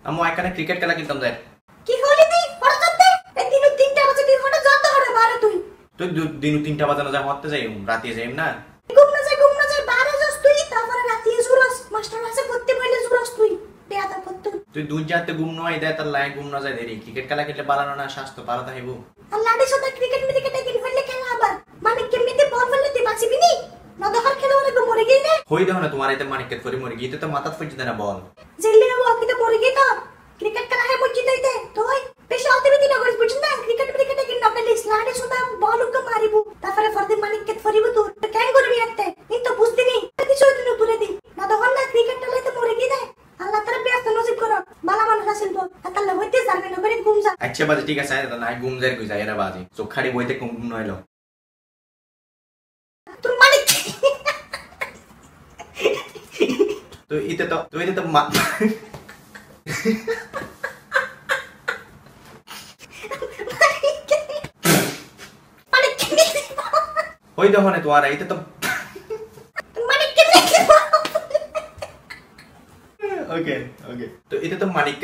আমি এখানে ক্রিকেট খেলা কিনতাম যাই কি হলি তুই হঠাৎ যাতে একদিন 3টা বাজে তুই হঠাৎ যত হরে বারে তুই দিন 3টা বাজানো যায় হতে যাই রাতে যাই না ঘুম না যায় বারে যাস তুই তারপরে রাতে জুরস মাস্টার আছে পড়তে বলে জুরস তুই বেয়াদব পড়তে তুই দুধ যাতে ঘুম নয় দেয় তার লাই ঘুম না যায় দেরি ক্রিকেট খেলা খেললে বাড়ানো না স্বাস্থ্য ভালো থাকবো আল্লাহর সাথে ক্রিকেট একদিন হইলে খেলা আবার মানে কেমনিতে বল ফেললে তুই বাঁচিবি নি না দহার খেলোয়াড় তো মরে গেলে হই দেখো না তোমার এতে মানিকেত করে মরে গিয়ে তো মাথাত ফেটে দেয় না বল জেলে ও আকিতে মরে গিয়ে তো ক্রিকেট খেলা হয় মজ্জি দইতে তুই বেশি অতিবিতি না করিস বুঝছিস না ক্রিকেট একদিন নকলে স্লাইডে সুদা বল উকে মারিবু তারপরে ফরদে মানিকেত ফরিবু তো কেন করবি একটা এই তো বুঝতি নি কিছু দিন তুলে দি না দহার না ক্রিকেট খেলাতে মরে গিয়ে দেয় আল্লাহ তাআলা ব্যস্ত নসিব করো বালা মানুষ আসিল তো আল্লাহ হইতে জানবে না করে ঘুম যা আচ্ছা বাজে ঠিক আছে না ঘুম যায় কই যায় এরা বাজে চোখাড়ি বইতে ঘুম নইলো তোর মানিক তো ইতে তো ওই দেখো না তোমার ইতে তো ওকে তো এটা তো মানিক